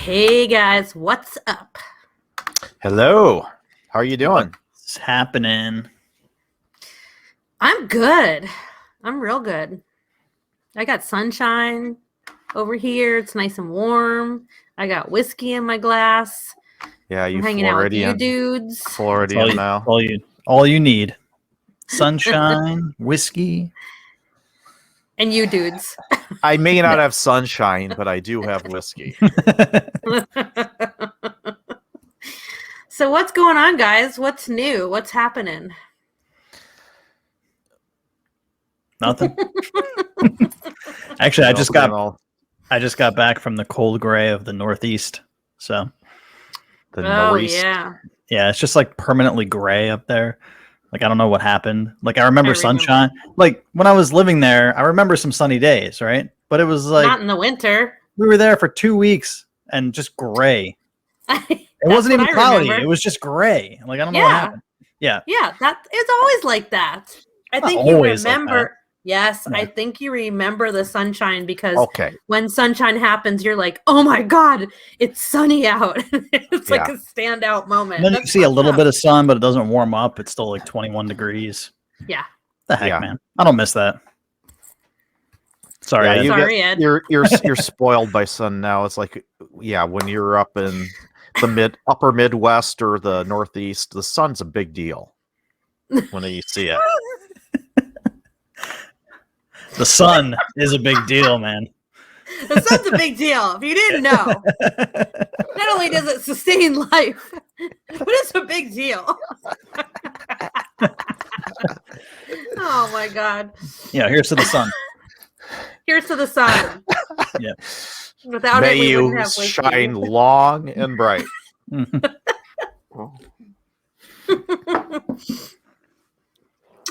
Hey guys, what's up? Hello. How are you doing? What's happening? I'm good. I'm real good. I got sunshine over here. It's nice and warm. I got whiskey in my glass. Yeah, you I'm hanging out with you Floridian. dudes. Floridian now. All you need. Sunshine, whiskey. And you dudes. I may not have sunshine, but I do have whiskey. So what's going on, guys? What's new? What's happening? Nothing. Actually, I just got back from the cold gray of the Northeast. So the northeast. yeah, it's just like permanently gray up there. Like I don't know what happened. Like I remember sunshine. Like when I was living there, I remember some sunny days, right? But it was like not in the winter. We were there for 2 weeks and just gray. It wasn't even cloudy. It was just gray. Like I don't know what happened. Yeah. Yeah, it's always like that. I think you remember. Like yes, yeah. I think you remember the sunshine because when sunshine happens, you're like, "Oh my god, it's sunny out!" It's like a standout moment. And then you see a little bit of sun, but it doesn't warm up. It's still like 21 degrees. Yeah. The heck, man! I don't miss that. Sorry, Ed. You're spoiled by sun now. It's like, when you're up in the upper Midwest or the Northeast, the sun's a big deal when you see it. The sun is a big deal, man. The sun's a big deal. If you didn't know, not only does it sustain life, but it's a big deal. Oh my god. Yeah, here's to the sun. Here's to the sun. Yeah. Without May it, we you wouldn't have whiskey. shine long and bright.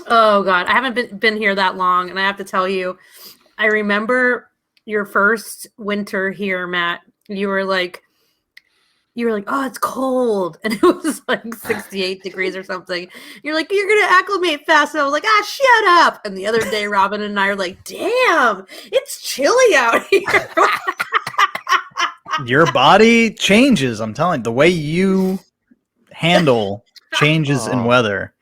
Oh god, I haven't been here that long, and I have to tell you, I remember your first winter here, Matt. You were like, "Oh, it's cold," and it was like 68 degrees or something. You're like, "You're gonna acclimate fast," and I was like, shut up. And the other day, Robin and I are like, "Damn, it's chilly out here." Your body changes. I'm telling you, the way you handle changes in weather.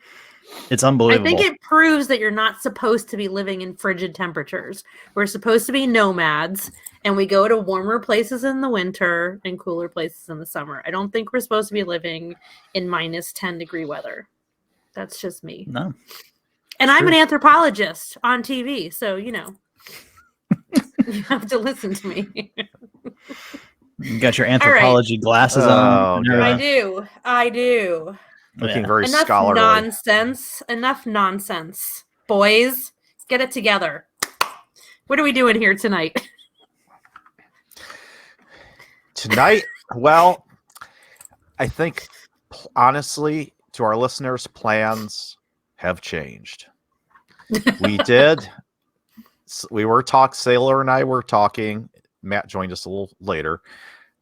It's unbelievable. I think it proves that you're not supposed to be living in frigid temperatures. We're supposed to be nomads, and we go to warmer places in the winter and cooler places in the summer. I don't think we're supposed to be living in minus 10-degree weather. That's just me. No. And I'm an anthropologist on TV, so, you you have to listen to me. You got your anthropology glasses on. I do. Looking very scholarly. Enough nonsense. Boys, get it together. What are we doing here tonight? Tonight, well, I think, honestly, to our listeners, plans have changed. Sailor and I were talking, Matt joined us a little later,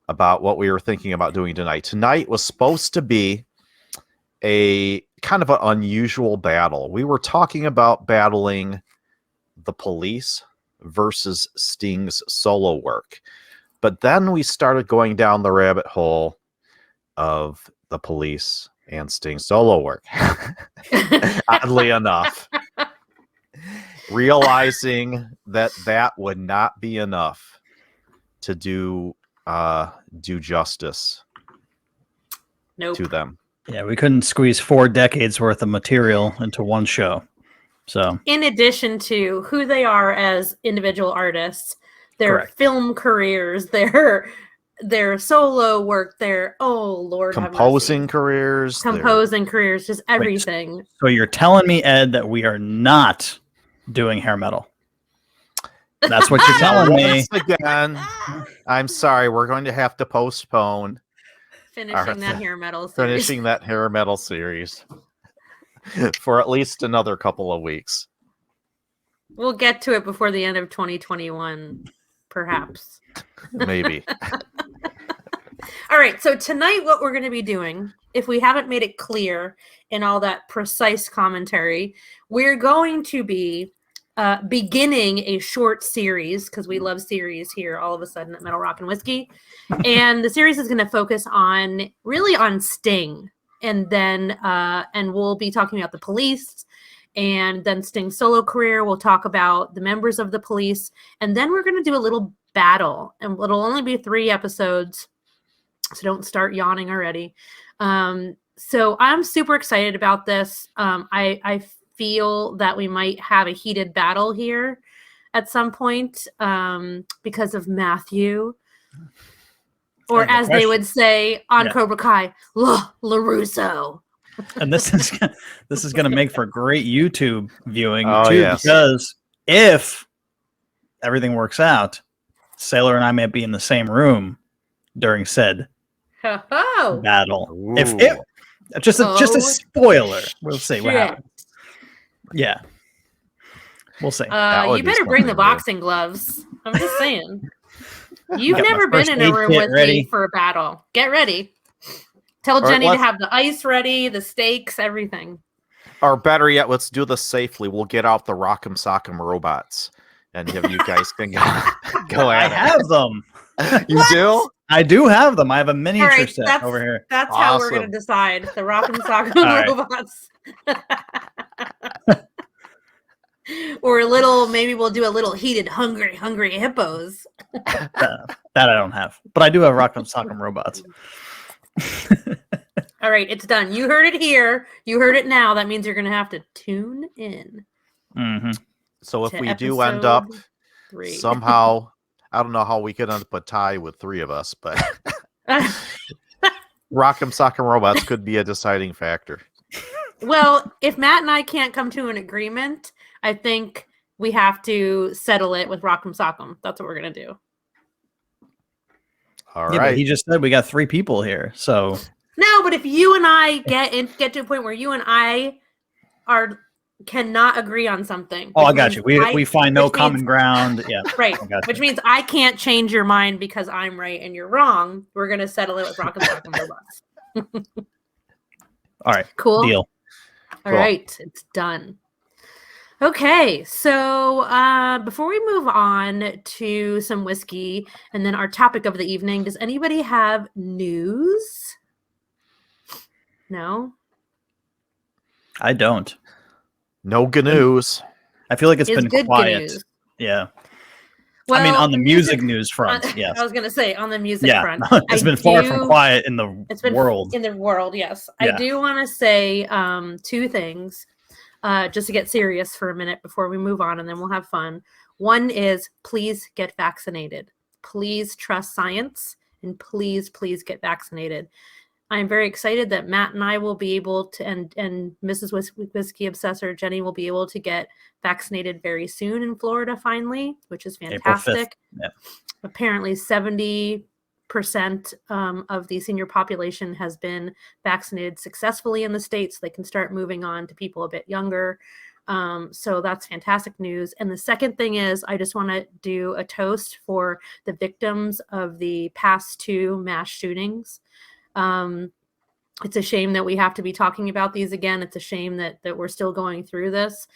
about what we were thinking about doing tonight. Tonight was supposed to be a kind of an unusual battle. We were talking about battling the police versus Sting's solo work. But then we started going down the rabbit hole of the police and Sting's solo work. Oddly enough. Realizing that would not be enough to do justice to them. Yeah, we couldn't squeeze 4 decades worth of material into one show. So, in addition to who they are as individual artists, their film careers, their solo work, their composing careers, just everything. Wait, so you're telling me, Ed, that we are not doing hair metal? That's what you're telling me. Again, I'm sorry, we're going to have to postpone finishing that hair metal series for at least another couple of weeks. We'll get to it before the end of 2021, perhaps. Maybe. All right, so tonight what we're going to be doing, if we haven't made it clear in all that precise commentary, we're going to be beginning a short series, because we love series here all of a sudden at Metal Rock and Whiskey. And the series is going to focus on Sting. And then and we'll be talking about the police, and then Sting's solo career. We'll talk about the members of the police, and then we're going to do a little battle, and it'll only be 3 episodes, so don't start yawning already. So I'm super excited about this. I feel that we might have a heated battle here at some point because of Matthew. Or as they would say on Cobra Kai, LaRusso. And this is going to make for great YouTube viewing too, yes. Because if everything works out, Sailor and I may be in the same room during said battle. Ooh. If it just a spoiler, we'll see what happens. Yeah, we'll see. You better bring the boxing gloves. I'm just saying. You've never been in a room with me for a battle. Get ready. Tell Jenny to have the ice ready, the steaks, everything. Or better yet, let's do this safely. We'll get out the Rock'em Sock'em robots, and you guys can go at it. I have them. You do? I do have them. I have a miniature set over here. That's how we're going to decide. The Rock'em Sock'em robots. Or maybe we'll do a little heated hungry hippos. That I don't have, but I do have Rock'em Sock'em robots. All right, it's done. You heard it here. You heard it now. That means you're going to have to tune in. Mm-hmm. So if we do end up 3. Somehow, I don't know how we could end up a tie with 3 of us, but Rock'em Sock'em robots could be a deciding factor. Well, if Matt and I can't come to an agreement, I think we have to settle it with Rock'em Sock'em. That's what we're going to do. All right. But he just said we got 3 people here, so no. But if you and I get to a point where you and I cannot agree on something, I got you. We find no common ground. Yeah, right. Which means I can't change your mind because I'm right and you're wrong. We're going to settle it with Rock'em Sock'em robots. All right. Cool. Deal. All right, it's done. Okay, so before we move on to some whiskey and then our topic of the evening, does anybody have news? No? I don't. No good news. I feel like it's been quiet. News. Yeah. Well, I mean, on the music news front, yes. I was going to say, on the music front. It's been far from quiet in the world. In the world, yes. Yeah. I do want to say 2 things. Just to get serious for a minute before we move on, and then we'll have fun. One is, please get vaccinated. Please trust science, and please get vaccinated. I'm very excited that Matt and I will be able to, and Mrs. Whiskey Obsessor Jenny will be able to get vaccinated very soon in Florida, finally, which is fantastic. Yep. Apparently 70% of the senior population has been vaccinated successfully in the state, so they can start moving on to people a bit younger. So that's fantastic news. And the second thing is, I just want to do a toast for the victims of the past 2 mass shootings. It's a shame that we have to be talking about these again. It's a shame that we're still going through this.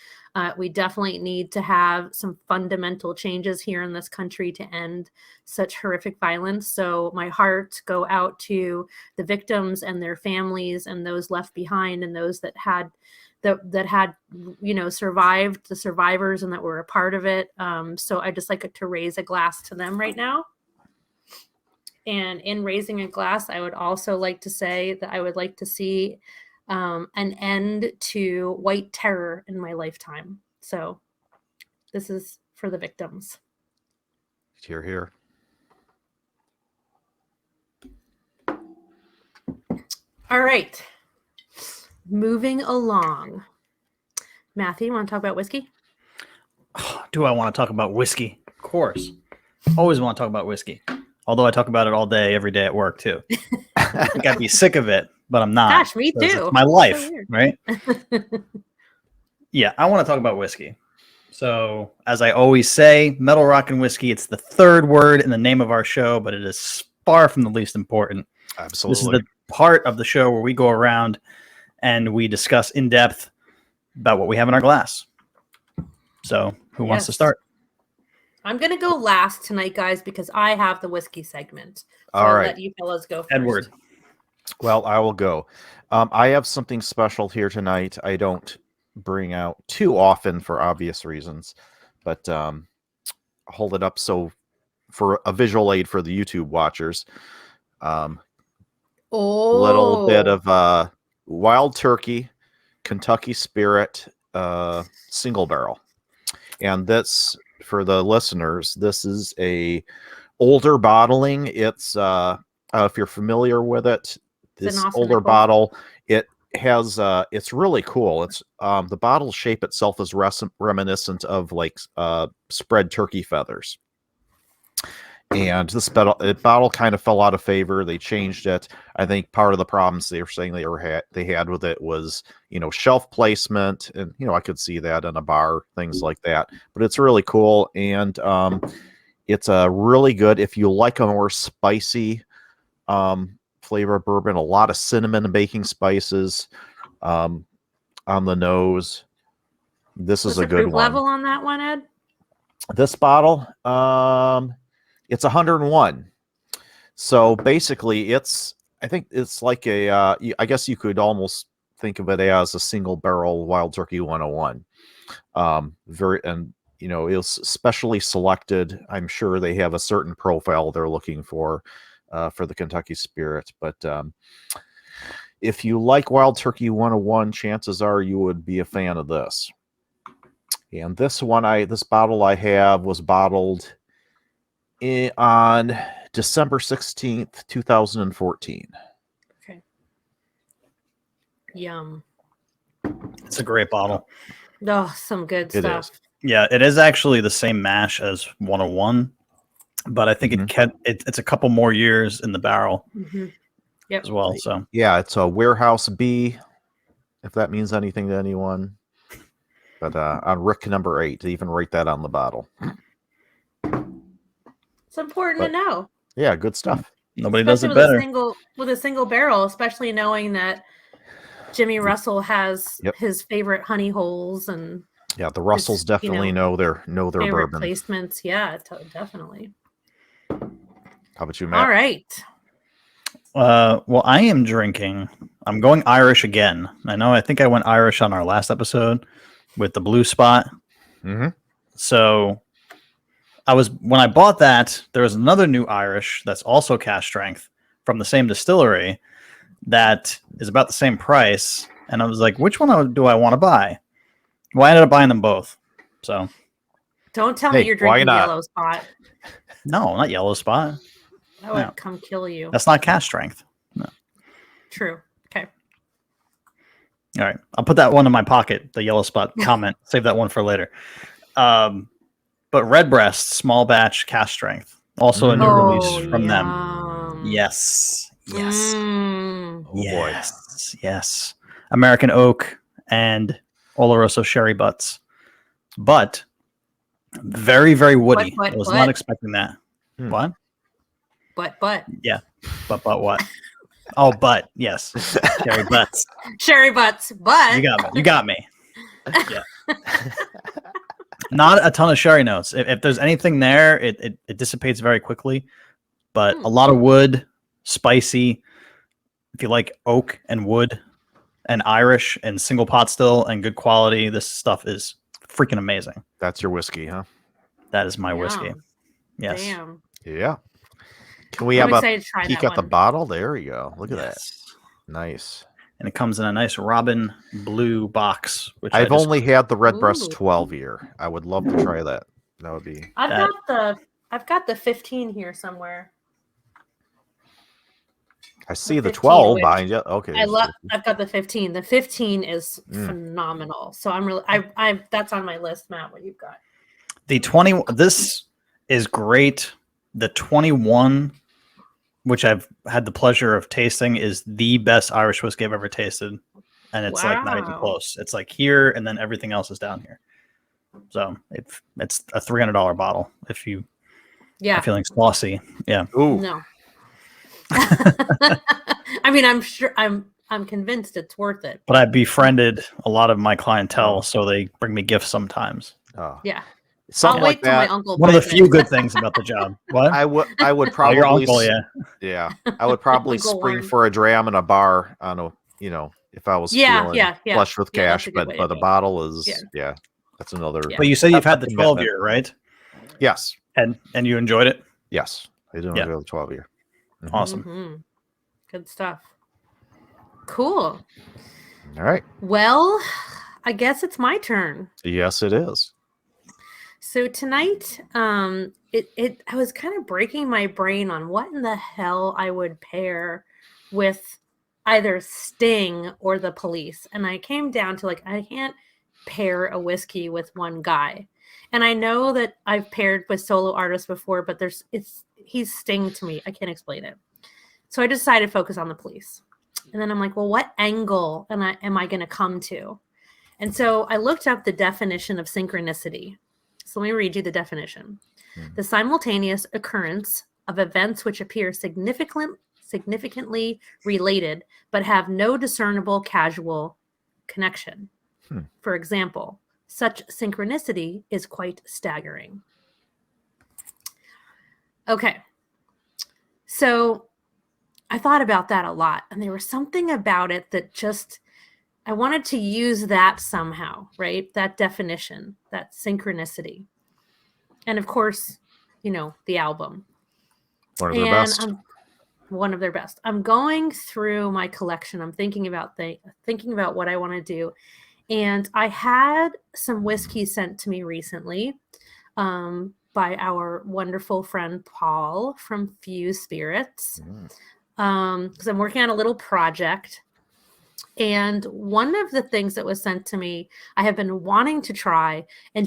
We definitely need to have some fundamental changes here in this country to end such horrific violence. So my heart go out to the victims and their families and those left behind and those that had survived, the survivors, and that were a part of it. So I just like to raise a glass to them right now. And in raising a glass, I would also like to say that I would like to see an end to white terror in my lifetime. So this is for the victims. Hear, hear. All right. Moving along. Matthew, you want to talk about whiskey? Do I want to talk about whiskey? Of course. Always want to talk about whiskey. Although I talk about it all day, every day at work, too. I think I'd be sick of it, but I'm not. Gosh, me too. It's my life, so right? Yeah, I want to talk about whiskey. So, as I always say, Metal Rock and Whiskey, it's the 3rd word in the name of our show, but it is far from the least important. Absolutely. This is the part of the show where we go around and we discuss in depth about what we have in our glass. So, Who wants to Yes. start? I'm gonna go last tonight, guys, because I have the whiskey segment. So All I'll right. let you fellas go first. Edward. Well, I will go. I have something special here tonight. I don't bring out too often for obvious reasons, but hold it up so for a visual aid for the YouTube watchers. Little bit of Wild Turkey Kentucky Spirit single barrel, and that's for the listeners. This is a older bottling. It's if you're familiar with it, this It's an older arsenic bottle. It has it's really cool. It's the bottle shape itself is reminiscent of like spread turkey feathers. And this bottle kind of fell out of favor. They changed it. I think part of the problems they were saying they had with it was, shelf placement, and I could see that in a bar, things like that. But it's really cool, and it's a really good if you like a more spicy flavor of bourbon. A lot of cinnamon and baking spices on the nose. This is a good proof one. level on that one, Ed? This bottle, it's 101. So basically, I think it's like I guess you could almost think of it as a single barrel Wild Turkey 101. It was specially selected. I'm sure they have a certain profile they're looking for the Kentucky Spirit. But if you like Wild Turkey 101, chances are you would be a fan of this. And this bottle I have was bottled on December 16th, 2014. Okay. Yum. It's a great bottle. Oh, some good stuff. Is. Yeah, it is actually the same mash as 101, but I think it's a couple more years in the barrel as well. So yeah, it's a Warehouse B, if that means anything to anyone. But on Rick number 8, they even write that on the bottle. It's important to know. Yeah, good stuff. Nobody Especially does it better. With a single barrel, especially knowing that Jimmy Russell has his favorite honey holes and the Russells definitely know their favorite bourbon placements. Yeah, definitely. How about you, Matt? All right. Well, I am drinking. I'm going Irish again. I think I went Irish on our last episode with the Blue Spot. Mm-hmm. So when I bought that, there was another new Irish that's also cask strength from the same distillery that is about the same price. And I was like, which one do I want to buy? Well, I ended up buying them both. So don't tell me you're drinking Yellow Spot. No, not Yellow Spot. I would come kill you. That's not cask strength. No. True. Okay. All right. I'll put that one in my pocket, the Yellow Spot comment. Save that one for later. But Redbreast, small batch cask strength. Also a new release from them. Yes. Oh, boy. Yes. American Oak and Oloroso Sherry Butts. But very, very woody. I was not expecting that. What? But. Yeah. But what? Oh, but. Yes. Sherry Butts. Sherry Butts. But. You got me. Yeah. Not a ton of sherry notes. If there's anything there, it dissipates very quickly. But a lot of wood, spicy. If you like oak and wood and Irish and single pot still and good quality, this stuff is freaking amazing. That's your whiskey, huh? That is my whiskey. Yes. Damn. Yeah. Can we have a peek at the bottle? There we go. Look at that. Nice. And it comes in a nice Robin blue box. Which I've only had the Redbreast 12 year. I would love to try that. That would be. I've got the 15 here somewhere. I see the 12 behind you. Okay. I've got the 15. The 15 is phenomenal. So I'm really that's on my list, Matt, what you've got. The 20 this is great. The 21, which I've had the pleasure of tasting, is the best Irish whiskey I've ever tasted. And it's like not even close. It's like here and then everything else is down here. So it's a $300 bottle if you are feeling saucy. Yeah. Ooh. No. I mean, I'm sure I'm convinced it's worth it. But I befriended a lot of my clientele, so they bring me gifts sometimes. Oh. Yeah. Something I'll like wait till my that. uncle One of the buys few it. good things about the job. What? I would Oh, probably your uncle, I would probably Uncle spring Warren. for a dram in a bar on a if I was feeling Yeah. flush with Yeah, that's cash, a good way to but a do it. bottle is Yeah. that's another. Yeah. But you say you've That's had a the 12 commitment. year, right? Yes, And you enjoyed it? yes, I do Yeah. enjoy the 12-year. Awesome. Mhm. Good stuff. Cool. All right. Well, I guess it's my turn. Yes, it is. So tonight, I was kind of breaking my brain on what in the hell I would pair with either Sting or the Police, and I came down to I can't pair a whiskey with one guy. And I know that I've paired with solo artists before, but he's Sting to me. I can't explain it. So I decided to focus on the Police, and then I'm like, well, what angle am I going to come to? And so I looked up the definition of synchronicity. So let me read you the definition. The simultaneous occurrence of events which appear significantly related, but have no discernible causal connection. For example, such synchronicity is quite staggering. Okay. So I thought about that a lot, and there was something about it that just, I wanted to use that somehow, right? That definition, that synchronicity. And of course, the album. One of their best. One of their best. I'm going through my collection. I'm thinking about what I want to do. And I had some whiskey sent to me recently by our wonderful friend Paul from Fuse Spirits. Because I'm working on a little project. And one of the things that was sent to me, I have been wanting to try and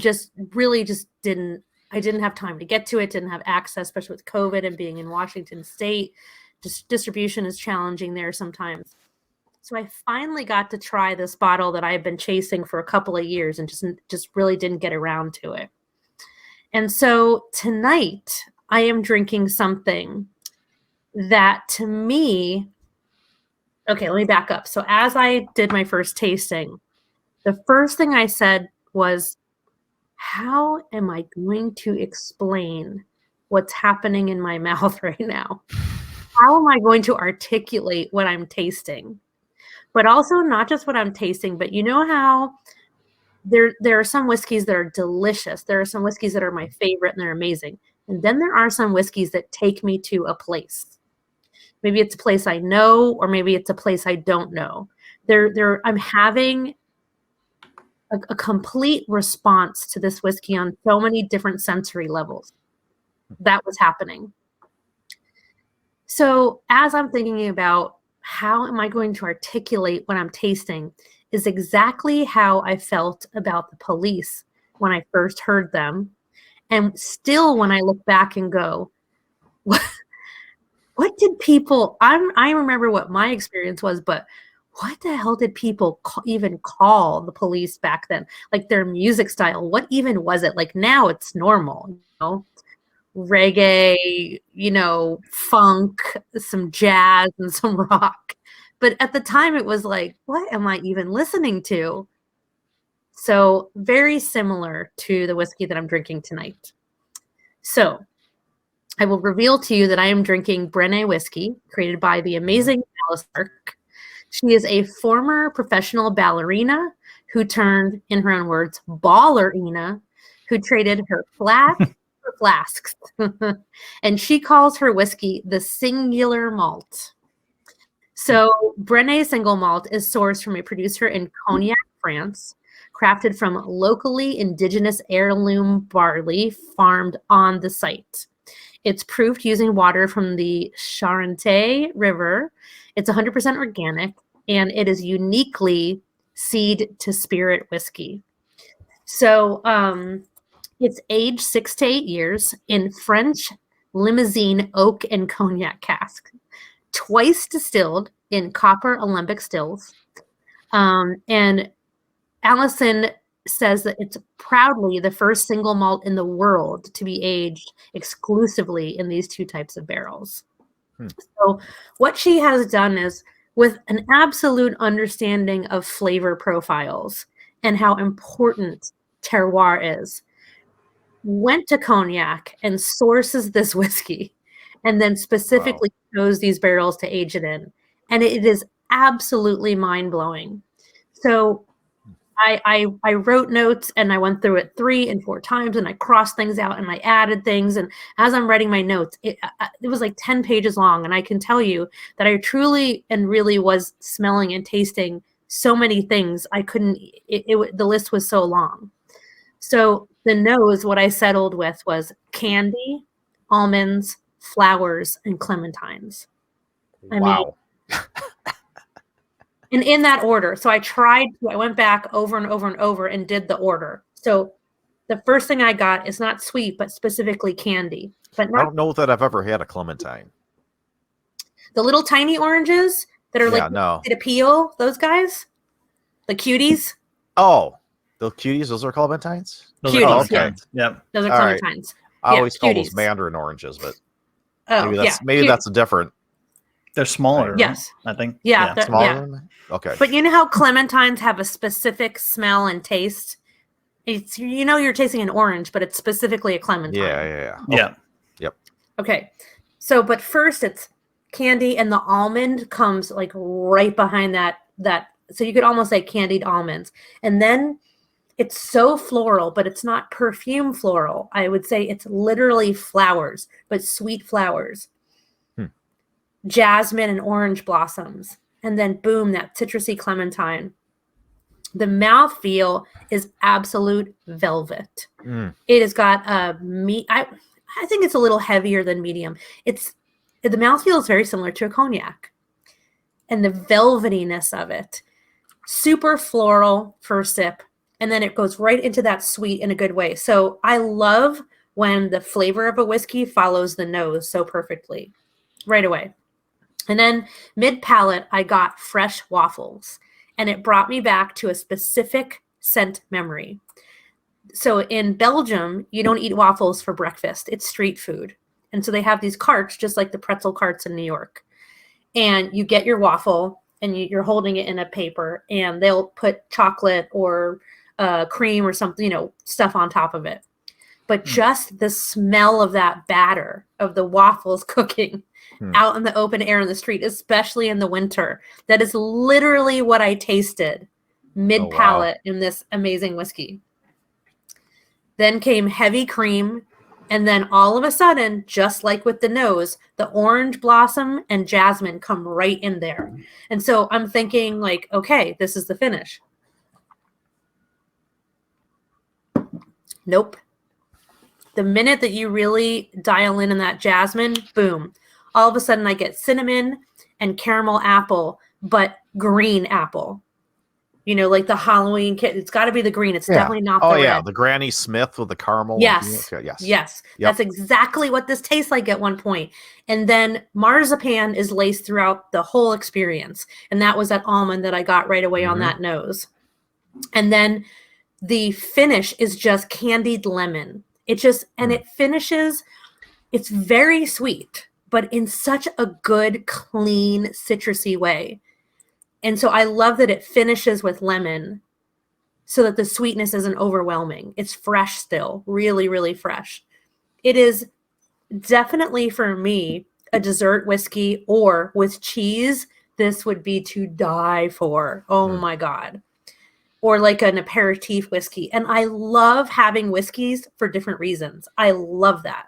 I didn't have time to get to it, didn't have access, especially with COVID and being in Washington State. Distribution is challenging there sometimes. So I finally got to try this bottle that I've been chasing for a couple of years and just really didn't get around to it. And so tonight I am drinking something that to me, okay, let me back up. So as I did my first tasting, the first thing I said was, how am I going to explain what's happening in my mouth right now? How am I going to articulate what I'm tasting? But also not just what I'm tasting, but you know how there are some whiskeys that are delicious. There are some whiskeys that are my favorite and they're amazing. And then there are some whiskeys that take me to a place. Maybe it's a place I know, or maybe it's a place I don't know. I'm having a complete response to this whiskey on so many different sensory levels. That was happening. So as I'm thinking about how am I going to articulate what I'm tasting is exactly how I felt about the Police when I first heard them. And still when I look back and go, what did people, I remember what my experience was, but what the hell did people even call the Police back then? Like their music style, what even was it? Like now it's normal, reggae, funk, some jazz and some rock. But at the time it was like, what am I even listening to? So very similar to the whiskey that I'm drinking tonight. So I will reveal to you that I am drinking Brenne whiskey created by the amazing Alice Clark. She is a former professional ballerina who turned, in her own words, ballerina, who traded her flask for flasks. And she calls her whiskey the singular malt. So Brenne single malt is sourced from a producer in Cognac, France, crafted from locally indigenous heirloom barley farmed on the site. It's proofed using water from the Charente River. It's 100% organic, and it is uniquely seed to spirit whiskey. So it's aged 6 to 8 years in French Limousin oak and cognac cask, twice distilled in copper alembic stills. And Allison says that it's proudly the first single malt in the world to be aged exclusively in these two types of barrels. So what she has done is, with an absolute understanding of flavor profiles and how important terroir is, went to Cognac and sources this whiskey and then specifically chose these barrels to age it in. And it is absolutely mind-blowing. So I wrote notes and I went through it 3 and 4 times and I crossed things out and I added things. And as I'm writing my notes, it was like 10 pages long. And I can tell you that I truly and really was smelling and tasting so many things. I couldn't, the list was so long. So the nose, what I settled with was candy, almonds, flowers, and clementines. I mean, and in that order. So I went back over and over and over and did the order. So the first thing I got is not sweet, but specifically candy. But I don't know that I've ever had a clementine. The little tiny oranges that are to peel, those guys? The cuties? Oh, the cuties, those are clementines? Those cuties, are okay. Yep. Those are clementines. I always call those mandarin oranges, but maybe that's a different. They're smaller. Yes. Right? I think. Yeah. Smaller? Yeah. Okay. But you know how clementines have a specific smell and taste? It's, you're tasting an orange, but it's specifically a clementine. Yeah. Yeah. Yep. Okay. So, but first it's candy and the almond comes like right behind that. So you could almost say candied almonds. And then it's so floral, but it's not perfume floral. I would say it's literally flowers, but sweet flowers. Jasmine and orange blossoms. And then boom, that citrusy clementine. The mouthfeel is absolute velvet. It has got a I think it's a little heavier than medium. The mouthfeel is very similar to a cognac. And the velvetiness of it. Super floral first sip. And then it goes right into that sweet in a good way. So I love when the flavor of a whiskey follows the nose so perfectly. Right away. And then mid-palate, I got fresh waffles. And it brought me back to a specific scent memory. So in Belgium, you don't eat waffles for breakfast. It's street food. And so they have these carts, just like the pretzel carts in New York. And you get your waffle, and you're holding it in a paper, and they'll put chocolate or cream or something, stuff on top of it. But just the smell of that batter of the waffles cooking out in the open air in the street, especially in the winter, that is literally what I tasted mid-palate in this amazing whiskey. Then came heavy cream, and then all of a sudden, just like with the nose, the orange blossom and jasmine come right in there. And so I'm thinking like, okay, this is the finish. Nope. The minute that you really dial in that jasmine, boom. All of a sudden I get cinnamon and caramel apple, but green apple. Like the Halloween kit. It's got to be the green. It's definitely not the red. The Granny Smith with the caramel. Yes. Okay, yes. Yes. Yep. That's exactly what this tastes like at one point. And then marzipan is laced throughout the whole experience. And that was that almond that I got right away on that nose. And then the finish is just candied lemon. It just, and it finishes, it's very sweet, but in such a good, clean, citrusy way. And so I love that it finishes with lemon so that the sweetness isn't overwhelming. It's fresh still, really, really fresh. It is definitely for me a dessert whiskey, or with cheese, this would be to die for. Oh my God. Or like an aperitif whiskey. And I love having whiskeys for different reasons. I love that.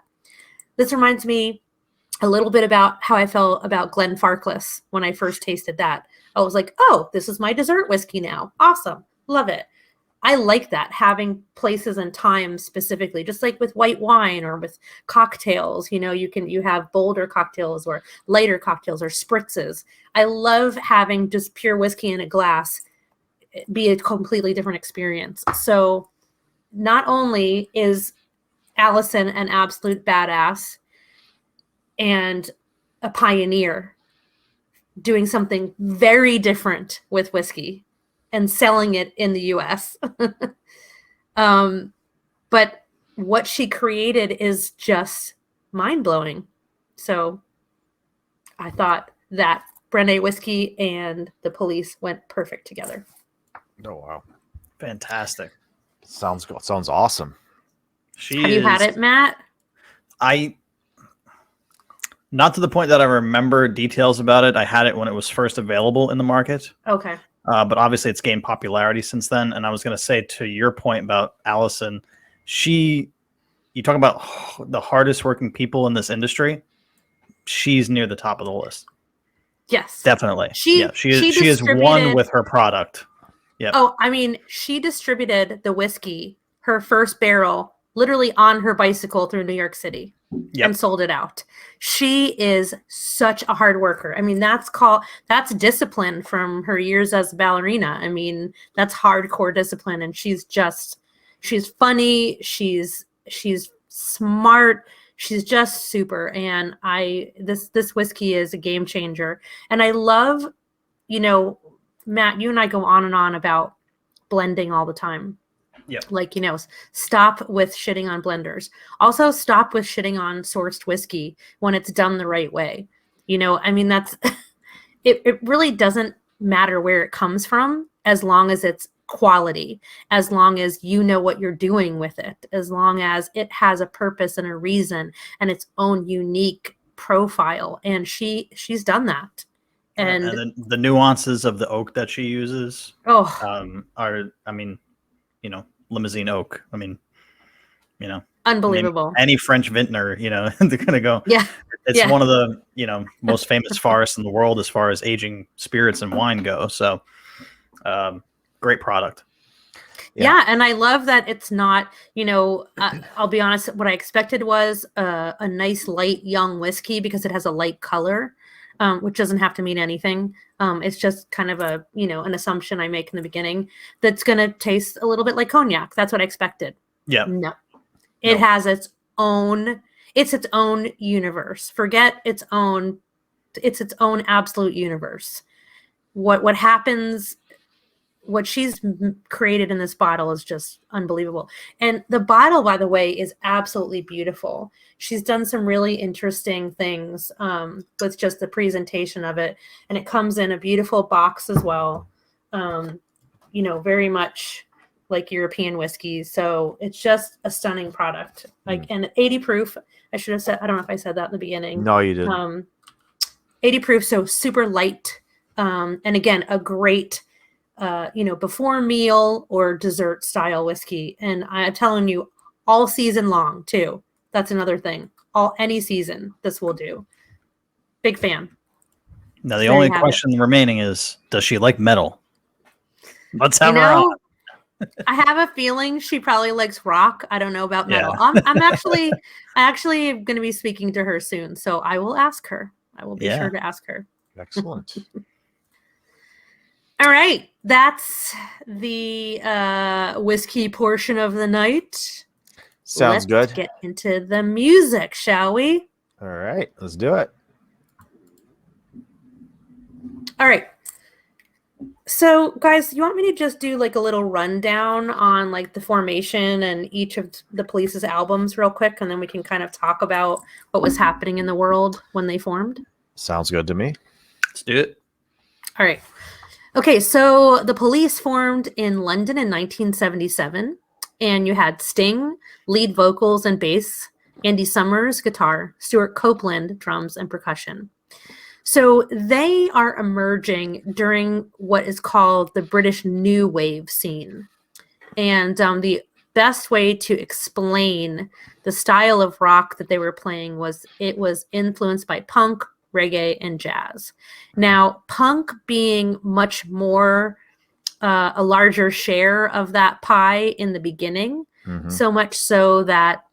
This reminds me a little bit about how I felt about Glenfarclas when I first tasted that. I was like, oh, this is my dessert whiskey now. Awesome. Love it. I like that, having places and times specifically, just like with white wine or with cocktails. You have bolder cocktails or lighter cocktails or spritzes. I love having just pure whiskey in a glass be a completely different experience. So not only is Allison an absolute badass and a pioneer doing something very different with whiskey and selling it in the US, but what she created is just mind-blowing. So I thought that Brenne whiskey and the police went perfect together. Oh wow, fantastic! Sounds awesome. Have you had it, Matt? Not to the point that I remember details about it. I had it when it was first available in the market. Okay. But obviously it's gained popularity since then. And I was going to say, to your point about Allison, you talk about the hardest working people in this industry. She's near the top of the list. Yes, definitely. She is one with her product. Yeah. Oh, I mean, she distributed the whiskey, her first barrel, literally on her bicycle through New York City and sold it out. She is such a hard worker. I mean, that's discipline from her years as a ballerina. I mean, that's hardcore discipline. And she's funny. She's smart. She's just super. And this whiskey is a game changer. And I love, Matt, you and I go on and on about blending all the time. Yeah. Like, stop with shitting on blenders. Also stop with shitting on sourced whiskey when it's done the right way. I mean, that's, it really doesn't matter where it comes from as long as it's quality, as long as you know what you're doing with it, as long as it has a purpose and a reason and its own unique profile. And she's done that. And the nuances of the oak that she uses are, limousine oak. I mean, unbelievable. Any French vintner, they're gonna go. Yeah, it's one of the most famous forests in the world as far as aging spirits and wine go. So, great product. Yeah, and I love that it's not. I'll be honest. What I expected was a nice light young whiskey because it has a light color. Which doesn't have to mean anything. It's just kind of an assumption I make in the beginning that's going to taste a little bit like cognac. That's what I expected. Yeah. No, it has its own universe. Forget its own absolute universe. What happens, what she's created in this bottle is just unbelievable. And the bottle, by the way, is absolutely beautiful. She's done some really interesting things with just the presentation of it. And it comes in a beautiful box as well. Very much like European whiskey. So it's just a stunning product. And 80 proof. I should have said, I don't know if I said that in the beginning. No, you didn't. 80 proof, so super light. And again, a great before meal or dessert style whiskey. And I'm telling you, all season long too. That's another thing. Any season, this will do. Big fan. Now the only question remaining is, does she like metal? Let's have her on. I have a feeling she probably likes rock. I don't know about metal. I actually am going to be speaking to her soon, so I will ask her. I will be sure to ask her. Excellent. All right, that's the whiskey portion of the night. Sounds good. Let's get into the music, shall we? All right, let's do it. All right. So, guys, you want me to just do like a little rundown on like the formation and each of the Police's albums real quick, and then we can kind of talk about what was happening in the world when they formed? Sounds good to me. Let's do it. All right. Okay, so the Police formed in London in 1977, and you had Sting, lead vocals and bass, Andy Summers, guitar, Stuart Copeland, drums and percussion. So they are emerging during what is called the British New Wave scene. And the best way to explain the style of rock that they were playing was it was influenced by punk, reggae, and jazz. Now, punk being much more a larger share of that pie in the beginning, so much so that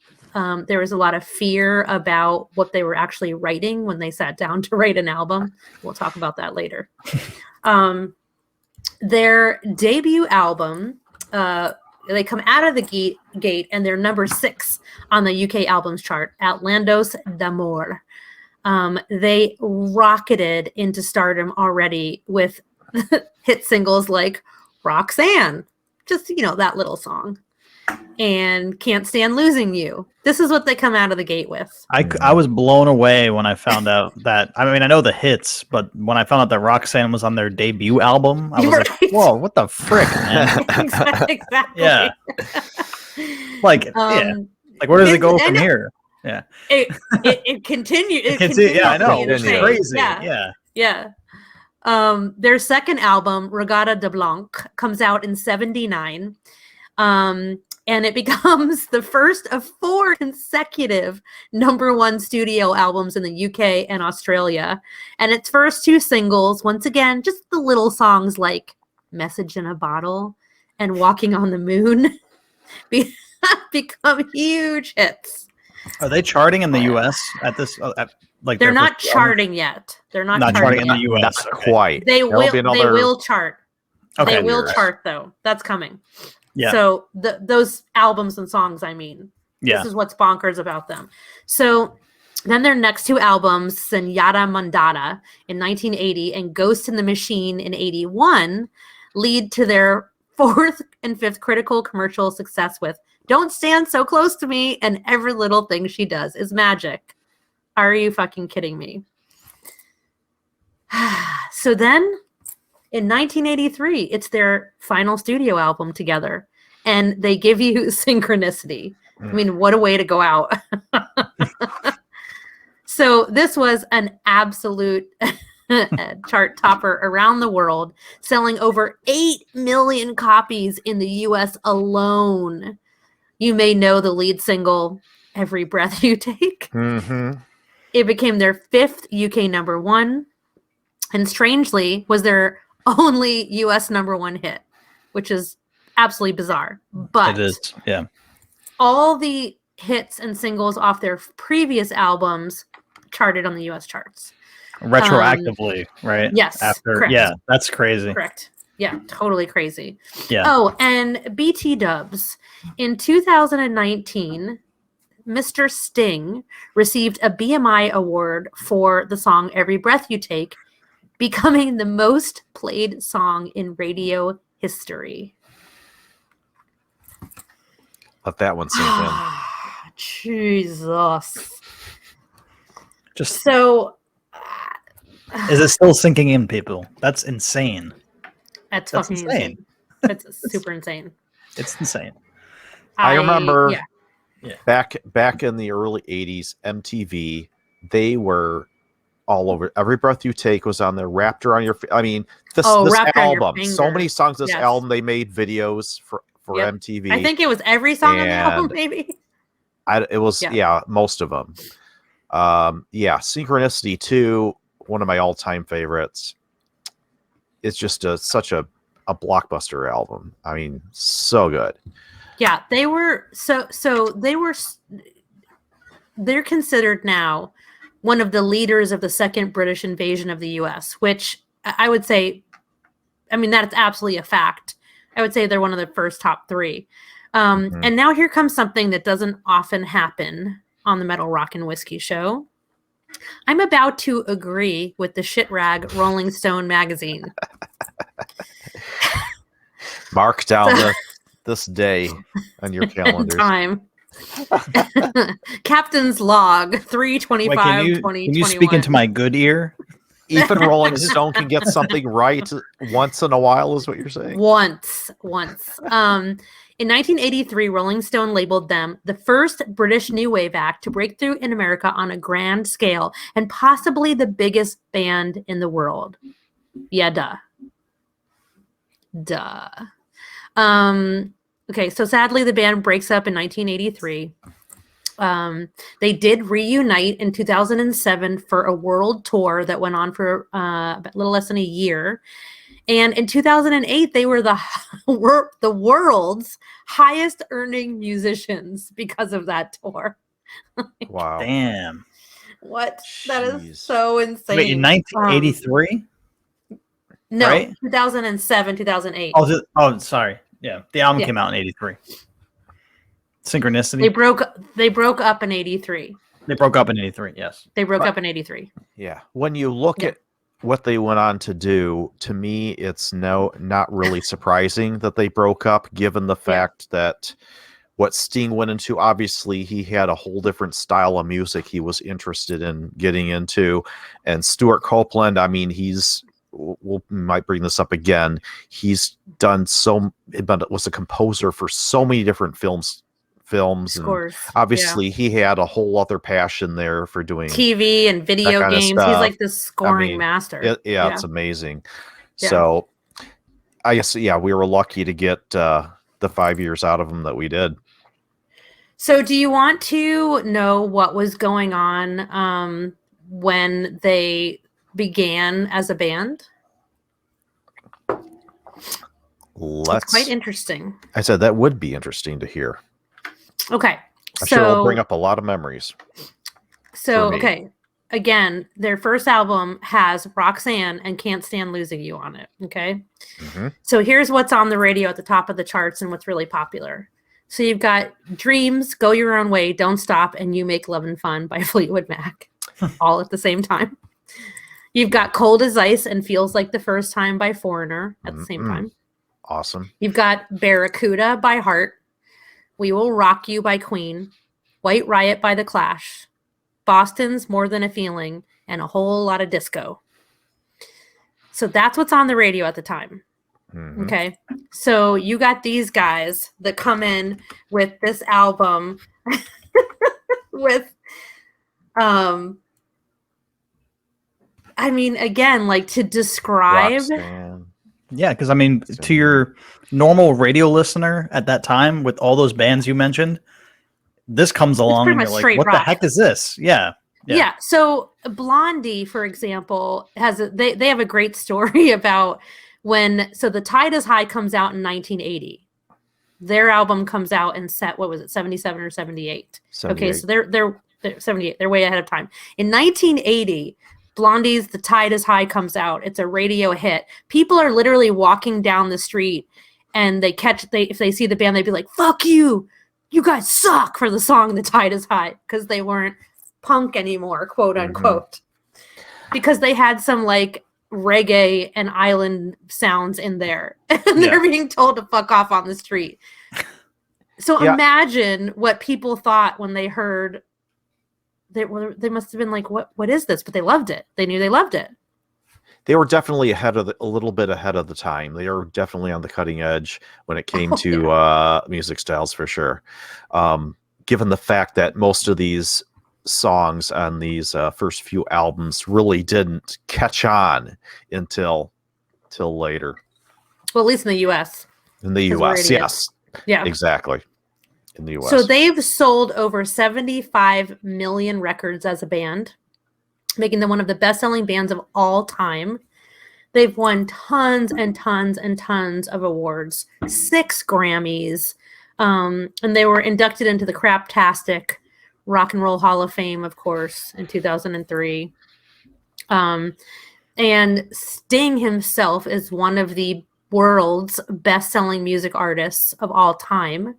there was a lot of fear about what they were actually writing when they sat down to write an album. We'll talk about that later. Their debut album, they come out of the gate and they're number 6 on the UK albums chart, Outlandos d'Amour. They rocketed into stardom already with hit singles like Roxanne, just, that little song, and Can't Stand Losing You. This is what they come out of the gate with. I was blown away when I found out that, I mean, I know the hits, but when I found out that Roxanne was on their debut album, I was like, whoa, what the frick, man? Exactly. Yeah. Like, where does it go from And here? Yeah. it continued. It Yeah, I know. continued to be It's insane. crazy. Yeah. Yeah. Their second album, Regatta de Blanc, comes out in '79. And it becomes the first of 4 consecutive #1 studio albums in the UK and Australia. And its first 2 singles, once again, just the little songs like Message in a Bottle and Walking on the Moon, become huge hits. Are they charting in the US at this? Like They're their not first album? charting yet. They're not charting in yet. the US. Not Okay. quite. They There'll will. be They another will chart. Okay. They will years. chart though. That's coming. Yeah. So those albums and songs, I mean, Yeah. this is what's bonkers about them. So then their next 2 albums, Senyata Mandata in 1980 and Ghost in the Machine in '81, lead to their 4th and 5th critical commercial success with Don't Stand So Close to Me and Every Little Thing She Does Is Magic. Are you fucking kidding me? So then in 1983, it's their final studio album together, and they give you Synchronicity. I mean, what a way to go out. So this was an absolute chart topper around the world, selling over 8 million copies in the US alone. You may know the lead single, Every Breath You Take. Mm-hmm. It became their 5th UK #1, and strangely was their only US #1 hit, which is absolutely bizarre. But It is. Yeah. all the hits and singles off their previous albums charted on the US charts. Retroactively, right? Yes, correct. Yeah, that's crazy. Correct. Yeah, totally crazy. Yeah. Oh, and BT Dubs. In 2019, Mr. Sting received a BMI award for the song Every Breath You Take, becoming the most played song in radio history. Let that one sink in. Jesus. Just So is it still sinking in, people? That's insane. that's That's fucking insane. insane. That's super insane. It's insane. I remember yeah. back in the early 80s, MTV, they were all over. Every Breath You Take was on there. Raptor on Your I mean, this Wrapped on Your album. So Finger. many songs this Yes. album, they made videos for Yep. MTV. I think it was every song on the album, And maybe. It was most of them. Synchronicity 2, one of my all-time favorites. It's just such a blockbuster album. I mean, so good. Yeah, they were they're considered now one of the leaders of the second British invasion of the US, which I would say, I mean, that's absolutely a fact. I would say they're one of the first top 3. And now here comes something that doesn't often happen on the Metal Rock and Whiskey show. I'm about to agree with the shit rag Rolling Stone magazine. Mark down this day on your calendars. Time. Captain's log 3/25/2021. Can you speak into my good ear? Even Rolling Stone can get something right once in a while, is what you're saying? Once. In 1983, Rolling Stone labeled them the first British new wave act to break through in America on a grand scale and possibly the biggest band in the world. Yeah, duh. Okay, so sadly the band breaks up in 1983. They did reunite in 2007 for a world tour that went on for a little less than a year. And in 2008, they were the world's highest earning musicians because of that tour. Wow. Damn. What? That is Jeez. so insane. Wait, in 1983? No, right? 2007, 2008. Oh, sorry. Yeah, the album came out in 83. Synchronicity. They broke up in 83. They broke up in 83, yes. They broke up in 83. Yeah. When you look at what they went on to do, to me, it's not really surprising that they broke up, given the fact that what Sting went into, obviously, he had a whole different style of music he was interested in getting into. And Stuart Copeland, I mean, we might bring this up again. He's done was a composer for so many different films. Scores. And obviously, he had a whole other passion there for doing TV and video kind of games. He's stuff. like the scoring master. It's amazing. Yeah. So I guess, we were lucky to get the 5 years out of him that we did. So do you want to know what was going on when they began as a band? It's quite interesting. I said that would be interesting to hear. Okay. I'm sure it'll bring up a lot of memories. So, okay. Again, their first album has Roxanne and Can't Stand Losing You on it. Okay. Mm-hmm. So here's what's on the radio at the top of the charts and what's really popular. So you've got Dreams, Go Your Own Way, Don't Stop, and You Make Love and Fun by Fleetwood Mac, all at the same time. You've got Cold as Ice and Feels Like the First Time by Foreigner at the same time. Awesome. You've got Barracuda by Heart, We Will Rock You by Queen, White Riot by The Clash, Boston's More Than a Feeling, and a whole lot of disco. So that's what's on the radio at the time. Mm-hmm. Okay. So you got these guys that come in with this album with, I mean, again, like to describe. Roxanne. Yeah, because I mean, to your normal radio listener at that time, with all those bands you mentioned, this comes along and you're like, "What the heck is this?" Yeah. So Blondie, for example, they have a great story about so The Tide is High comes out in 1980. Their album comes out in 77 or 78. 78. Okay, so they're 78. They're way ahead of time. In 1980. Blondie's The Tide is High comes out. It's a radio hit. People are literally walking down the street and if they see the band, they'd be like, "Fuck you. You guys suck," for the song The Tide is High, because they weren't punk anymore, quote unquote. Because they had some like reggae and island sounds in there. And they're being told to fuck off on the street. So imagine what people thought when they heard. They must have been like, what is this? But they loved it. They knew they loved it. They were definitely a little bit ahead of the time. They are definitely on the cutting edge when it came to music styles, for sure. Given the fact that most of these songs on these first few albums really didn't catch on until later. Well, at least in the U.S. In the U.S., yes. Yeah. Exactly. In the US. So they've sold over 75 million records as a band, making them one of the best-selling bands of all time. They've won tons and tons and tons of awards, 6 Grammys, and they were inducted into the Craptastic Rock and Roll Hall of Fame, of course, in 2003. And Sting himself is one of the world's best-selling music artists of all time.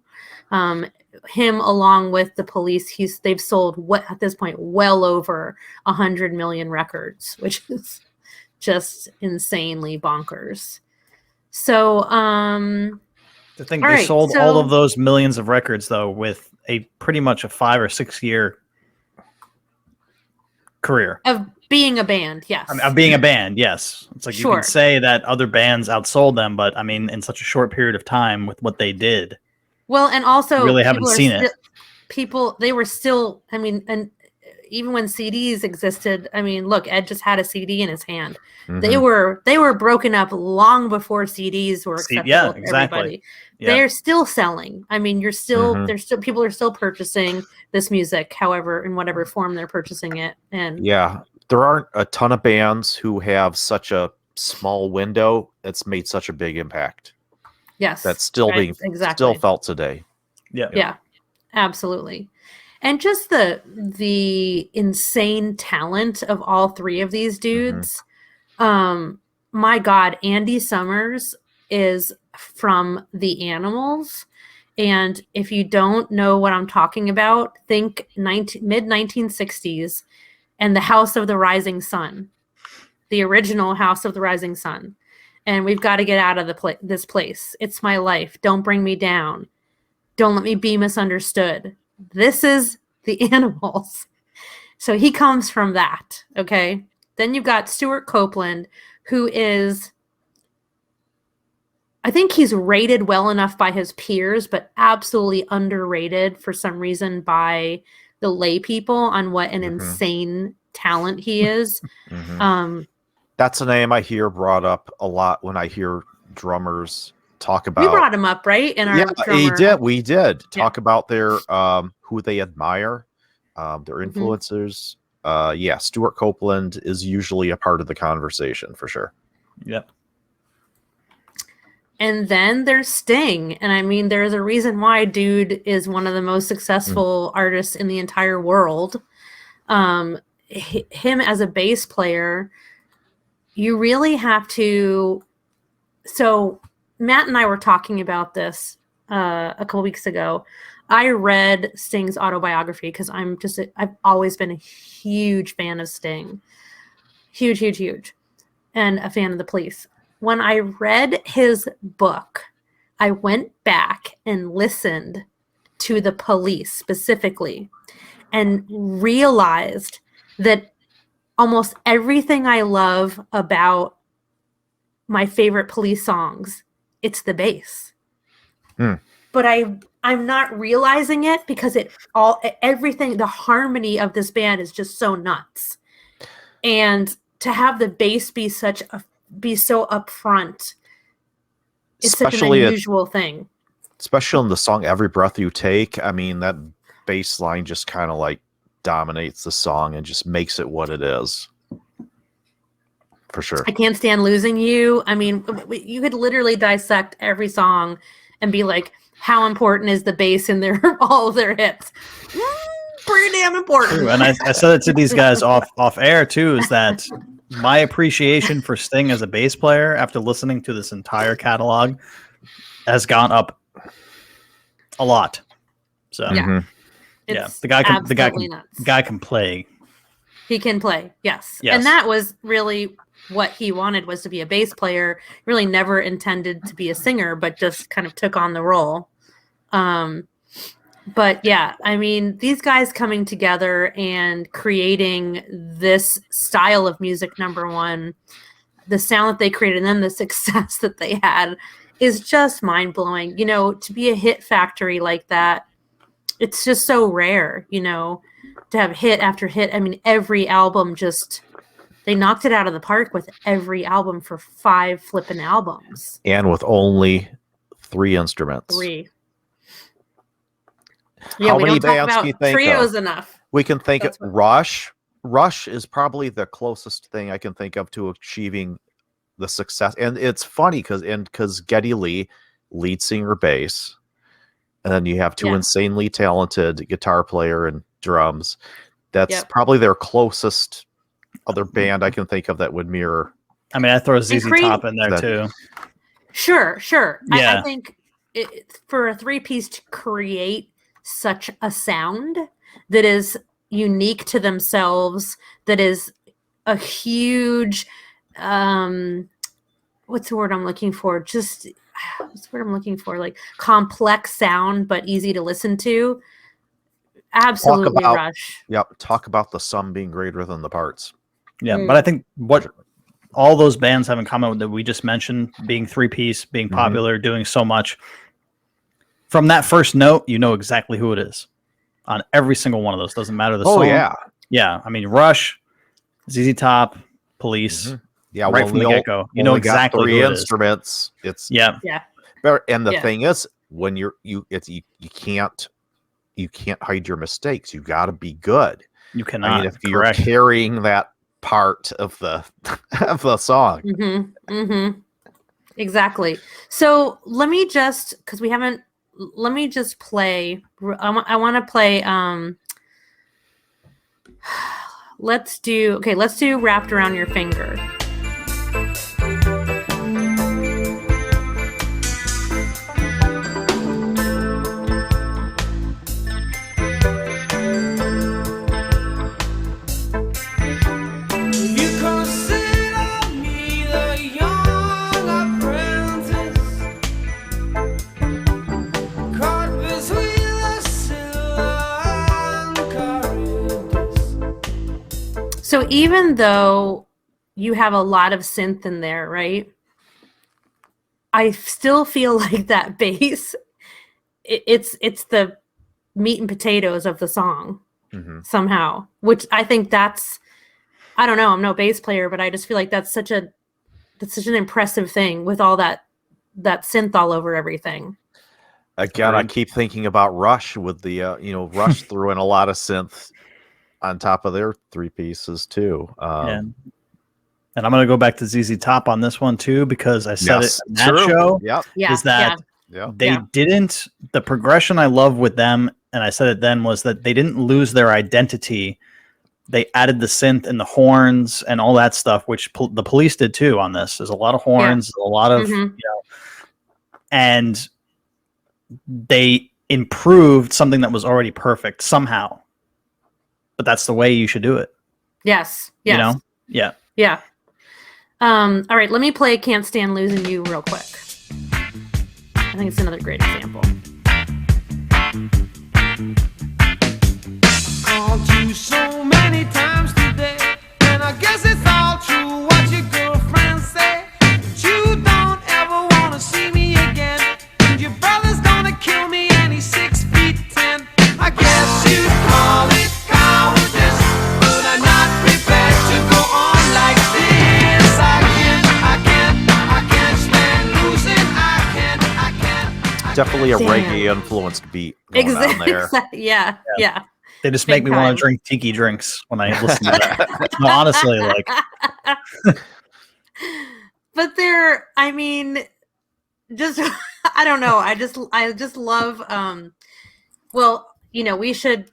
Him along with the Police, they've sold at this point well over 100 million records, which is just insanely bonkers. So to think they sold all of those millions of records though with a pretty much a 5 or 6 year career of being a band. Yes. I mean, of being a band. Yes. It's like you can say that other bands outsold them, but I mean, in such a short period of time with what they did. Well, and also really haven't seen it. They were still, I mean, and even when CDs existed, I mean, look, Ed just had a CD in his hand. Mm-hmm. They were broken up long before CDs were acceptable to everybody. Yeah. They're still selling. I mean, people are still purchasing this music, however, in whatever form they're purchasing it. And there aren't a ton of bands who have such a small window that's made such a big impact. Yes. That's still still felt today. Yeah. Yeah. Absolutely. And just the insane talent of all 3 of these dudes. My God, Andy Summers is from The Animals. And if you don't know what I'm talking about, think mid-1960s and the House of the Rising Sun, the original House of the Rising Sun. And we've got to get out of this place. It's my life. Don't bring me down. Don't let me be misunderstood. This is The Animals. So he comes from that. Okay. Then you've got Stuart Copeland, who is, I think he's rated well enough by his peers, but absolutely underrated for some reason by the lay people on what an insane talent he is. That's a name I hear brought up a lot when I hear drummers talk about. We brought him up, right? In our drummer. We did talk about their who they admire, their influencers. Stuart Copeland is usually a part of the conversation for sure. Yep. And then there's Sting. And I mean, there's a reason why dude is one of the most successful artists in the entire world. Him as a bass player, you really have to. So Matt and I were talking about this a couple weeks ago. I read Sting's autobiography because I've always been a huge fan of Sting. Huge. And a fan of the Police. When I read his book, I went back and listened to the Police specifically and realized that almost everything I love about my favorite Police songs, it's the bass. But I'm not realizing it because everything, the harmony of this band is just so nuts. And to have the bass be so upfront, it's such an unusual thing. Especially in the song Every Breath You Take. I mean, that bass line just kind of like dominates the song and just makes it what it is. For sure. I Can't Stand Losing You. I mean, you could literally dissect every song and be like, how important is the bass in all of their hits? Pretty damn important. True. And I said it to these guys off air too, is that my appreciation for Sting as a bass player after listening to this entire catalog has gone up a lot. So the guy can play. He can play, yes. And that was really what he wanted, was to be a bass player. Really never intended to be a singer, but just kind of took on the role. But yeah, I mean, these guys coming together and creating this style of music, number one, the sound that they created and then the success that they had is just mind-blowing. You know, to be a hit factory like that, it's just so rare, you know, to have hit after hit. I mean, every album they knocked it out of the park with every album for 5 flipping albums. And with only 3 instruments. 3. Yeah, How we many don't talk bands about can you think trios of? enough. We can think of Rush. Rush is probably the closest thing I can think of to achieving the success. And it's funny because Geddy Lee, lead singer, bass, and then you have 2 insanely talented guitar player and drums. That's probably their closest other band I can think of that would mirror. I mean, I throw ZZ Top in there too. Sure. Yeah. I think for a 3-piece to create such a sound that is unique to themselves, that is a huge what's the word I'm looking for? Like complex sound, but easy to listen to. Absolutely, Rush. Yep. Talk about the sum being greater than the parts. Yeah, but I think what all those bands have in common that we just mentioned, being 3-piece, being popular, doing so much, from that first note, you know exactly who it is on every single one of those. Doesn't matter the song. Yeah. I mean, Rush, ZZ Top, Police. Yeah, right from the get-go, you know exactly 3 who it instruments. Is. It's yeah. And the thing is, when you can't hide your mistakes. You got to be good. You cannot. I mean, if you're carrying that part of the song. Exactly. So let me just play. I want to play. Let's do Wrapped Around Your Finger. So even though you have a lot of synth in there, right? I still feel like that bass, it's the meat and potatoes of the song somehow, which I think that's, I don't know, I'm no bass player, but I just feel like that's such an impressive thing with all that synth all over everything. Again, I keep thinking about Rush with the Rush threw in a lot of synth on top of their three pieces too. And I'm going to go back to ZZ Top on this one too, because I said it in that show. Is that they didn't, the progression I love with them, and I said it then, was that they didn't lose their identity. They added the synth and the horns and all that stuff, which the Police did too on this. There's a lot of horns, a lot of, and they improved something that was already perfect somehow. But that's the way you should do it. Yes. You know? Yeah. Yeah. All right, let me play Can't Stand Losing You real quick. I think it's another great example. Called you so many times today, and I guess it's all true what your girlfriends say. But you don't ever want to see me again, and your brother's gonna kill me and he's 6'10". I guess you'd call it cowardice, but I'm not prepared to go on like this. I can't stand losing. I can't. Definitely a reggae influenced beat going on there. Yeah. They just make me want to drink tiki drinks when I listen to that. No, honestly, like. But they're, I mean, just I don't know. I just love. Well, we should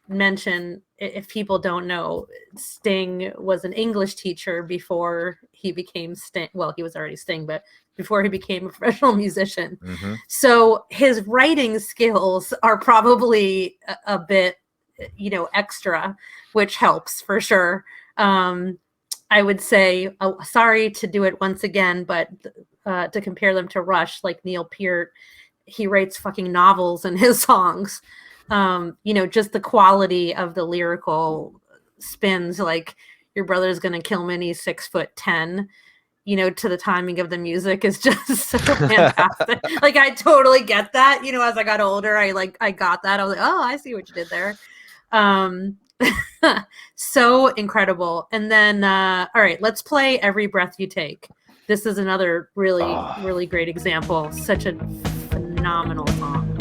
mention, if people don't know, Sting was an English teacher before he became Sting. Well, he was already Sting, but before he became a professional musician. So his writing skills are probably a bit, extra, which helps for sure. I would say, sorry to do it once again, but to compare them to Rush, like Neil Peart, he writes fucking novels in his songs. Just the quality of the lyrical spins, like your brother's gonna kill me, 6'10", to the timing of the music is just so fantastic. Like, I totally get that. As I got older, I got that. I was like, oh, I see what you did there. So incredible. And then, all right, let's play Every Breath You Take. This is another really, really great example. Such a phenomenal song.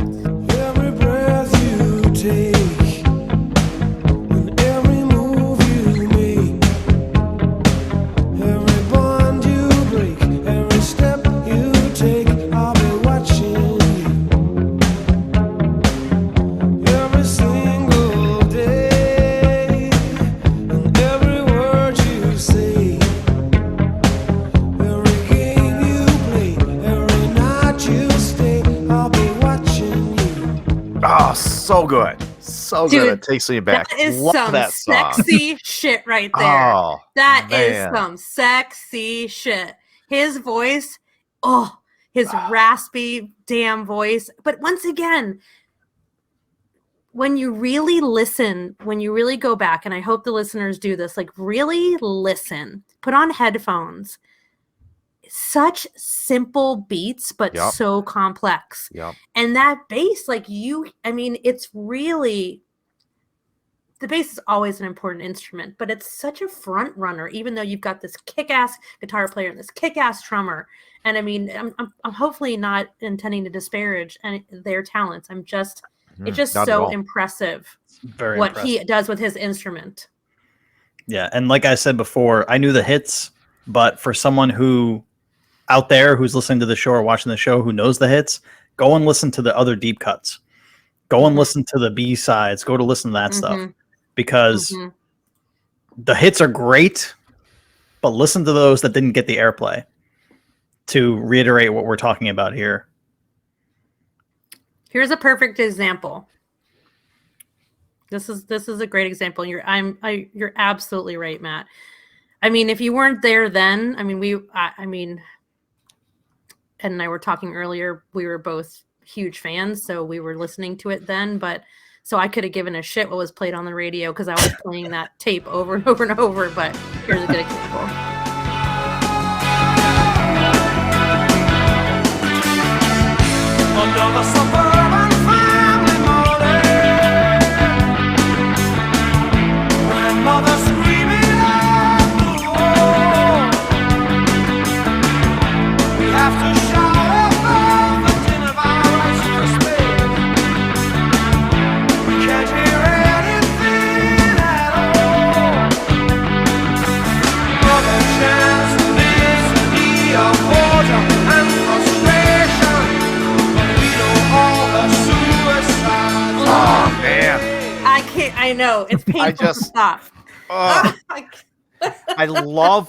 Every breath you take, and every move you make, every bond you break, every step you take, I'll be watching you every single day, and every word you say, every game you play, every night you stay, I'll be watching you. Oh, so good. So Dude, good. It takes me back. That is Love some that song. sexy shit right there. Oh, That is man. some sexy shit. His voice, his raspy damn voice. But once again, when you really listen, when you really go back, and I hope the listeners do this, like really listen, put on headphones. Such simple beats, but so complex. And that bass, it's really, the bass is always an important instrument, but it's such a front runner, even though you've got this kick-ass guitar player and this kick-ass drummer. And I'm hopefully not intending to disparage their talents. It's just so impressive he does with his instrument. Yeah. And like I said before, I knew the hits, but for someone who out there who's listening to the show or watching the show who knows the hits, go and listen to the other deep cuts. Go and listen to the B-sides. Go to listen to that stuff, because the hits are great, but listen to those that didn't get the airplay, to reiterate what we're talking about here. Here's a perfect example. This is a great example. You're absolutely right, Matt. I mean, if you weren't there then, Ed and I were talking earlier, we were both huge fans, so we were listening to it then, so I could have given a shit what was played on the radio, because I was playing that tape over and over and over. But here's a good example. Another suburban family moaning. Grandmother screaming at the wall. We have to shout above the din of our Rice Krispies. We can't hear anything at all. Mother chants misery of order and frustration. But we know all the suicides. Oh man. I can't. I know it's painful to stop. Oh, I I love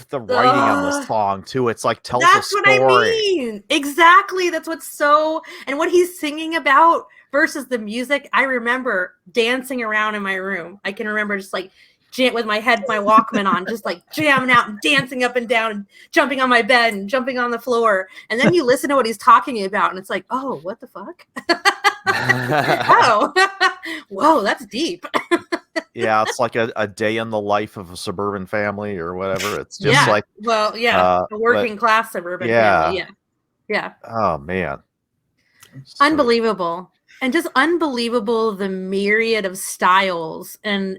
the writing on this Ugh. song too. It's like tells That's a what story. I mean. Exactly. That's what's so, and what he's singing about versus the music. I remember dancing around in my room. I can remember just like with my Walkman on, just like jamming out and dancing up and down and jumping on my bed and jumping on the floor. And then you listen to what he's talking about and it's like, oh, what the fuck? Oh, whoa, that's deep. Yeah, it's like a day in the life of a suburban family or whatever. It's just like, well, yeah, a working class suburban family. Yeah. Oh man, Unbelievable. And just unbelievable the myriad of styles and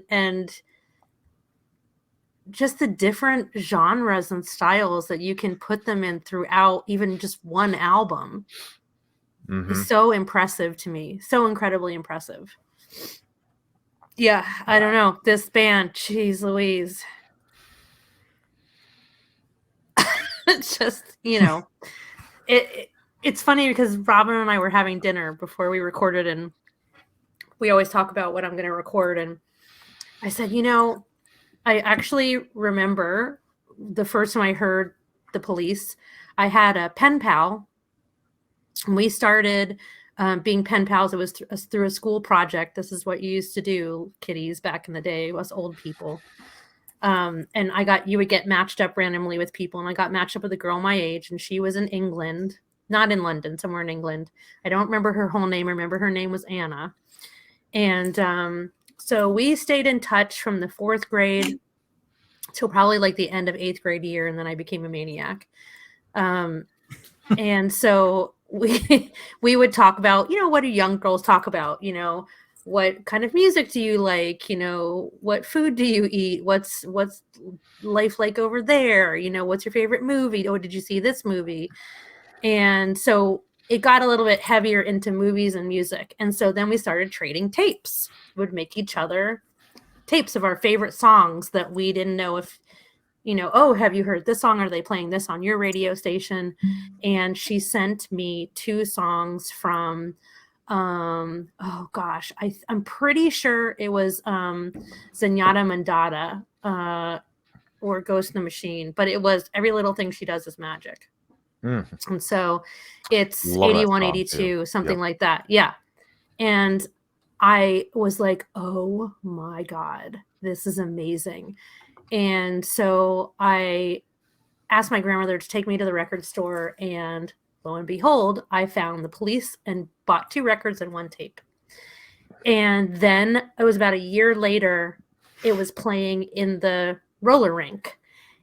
just the different genres and styles that you can put them in throughout even just one album. Is so impressive to me. So incredibly impressive. Yeah, I don't know. This band, geez Louise. It's just, it's funny because Robin and I were having dinner before we recorded, and we always talk about what I'm going to record. And I said, I actually remember the first time I heard the Police, I had a pen pal, and we started being pen pals. It was through a school project. This is what you used to do, kiddies, back in the day, us old people. And you would get matched up randomly with people, and I got matched up with a girl my age, and she was in England, not in London, somewhere in England. I don't remember her whole name. I remember her name was Anna. And so we stayed in touch from the 4th grade till probably like the end of 8th grade year, and then I became a maniac. And so we would talk about, what do young girls talk about? What kind of music do you like? What food do you eat? What's life like over there? What's your favorite movie? Oh, did you see this movie? And so it got a little bit heavier into movies and music. And so then we started trading tapes. We would make each other tapes of our favorite songs that we didn't know if, oh, have you heard this song? Are they playing this on your radio station? And she sent me 2 songs from, oh gosh, I'm pretty sure it was Zenyatta Mandata or Ghost in the Machine, but it was Every Little Thing She Does Is Magic. And so it's 81, 82, something like that. Yeah. And I was like, oh my God, this is amazing. And so I asked my grandmother to take me to the record store, and lo and behold, I found the Police and bought 2 records and 1 tape. And then it was about a year later, it was playing in the roller rink.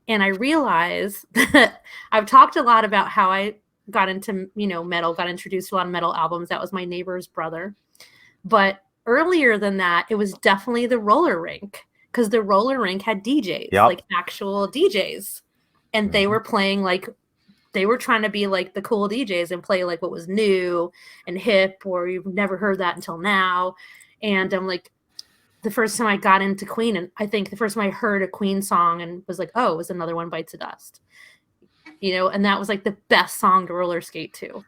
And I realized that I've talked a lot about how I got into, metal, got introduced to a lot of metal albums. That was my neighbor's brother. But earlier than that, it was definitely the roller rink, because the roller rink had DJs, like actual DJs. And they were playing they were trying to be like the cool DJs and play like what was new and hip, or you've never heard that until now. And I'm like, the first time I got into Queen, and I think the first time I heard a Queen song and was like, oh, it was Another One Bites the Dust, and that was like the best song to roller skate to.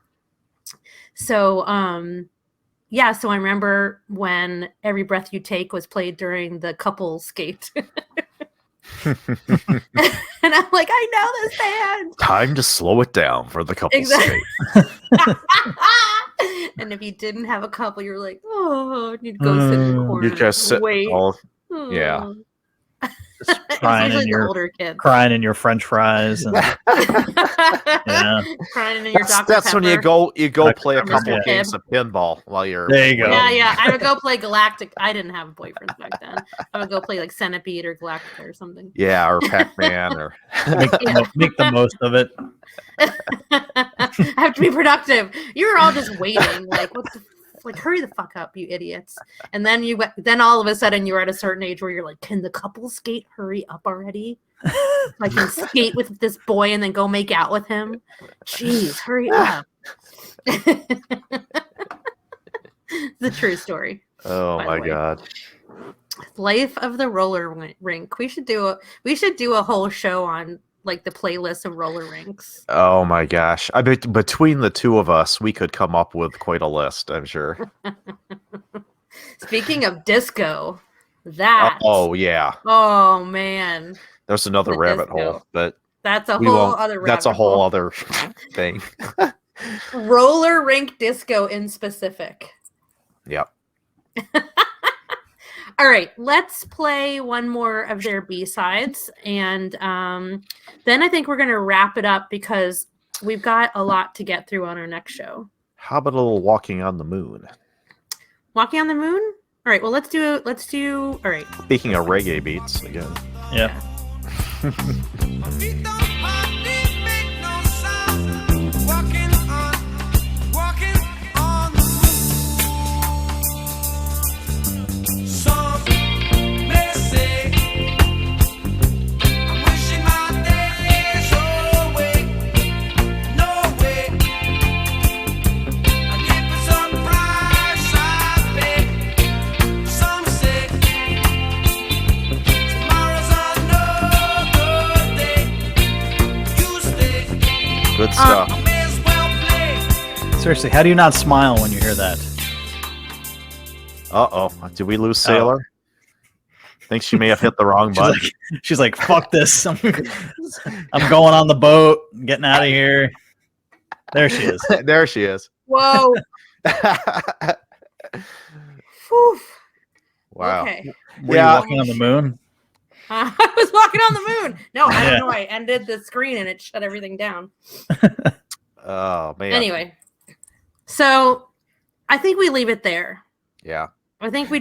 So, so I remember when Every Breath You Take was played during the couples skate. And I'm like, I know this band. Time to slow it down for the couple skate. And if you didn't have a couple, you're like, oh, I need to go sit in the corner. You just sit. Wait. Yeah. crying usually in the your older kids. crying in your French fries, and yeah, Crying in your Dr. That's when you Pepper. go play a Dr. couple Pepper. games of pinball while you're. There you go. Yeah. I would go play Galactic. I didn't have boyfriends back then. I would go play like Centipede or Galactica or something. Yeah, or Pac-Man, or make the most of it. I have to be productive. You were all just waiting, like what the like hurry the fuck up, you idiots. And then all of a sudden you were at a certain age where you're like, can the couple skate hurry up already? I can skate with this boy and then go make out with him. Jeez, hurry up. The true story. oh by the my way. god. Life of the roller rink. We should do a whole show on like the playlist of roller rinks. Oh my gosh. I bet between the two of us, we could come up with quite a list, I'm sure. Speaking of disco, that Oh yeah. oh man, There's another The rabbit disco. hole, but that's a we whole won't. other That's a rabbit whole hole. other thing. Roller rink disco in specific. Yep. All right, let's play one more of their B-sides, and then I think we're going to wrap it up because we've got a lot to get through on our next show. How about a little walking on the moon? Walking on the Moon? All right, well, let's do, all right. Speaking of reggae beats, again. Yeah. Feet don't hardly make no sound. Walking on the moon. Some may say I'm wishing my days away. No way. I give for some price I pay. Some say tomorrow's another day. You stay. Good stuff. I may as well play. Seriously, how do you not smile when you hear that? Uh-oh. Did we lose Sailor? Think she may have hit the wrong button. She's like, fuck this. I'm going on the boat, getting out of here. There she is. There she is. Whoa. Whew. Wow. Okay. Were Yeah. you walking on the moon? I was walking on the moon. No, I Yeah. don't know. I ended the screen and it shut everything down. Oh man. Anyway, so I think we leave it there. Yeah. I think we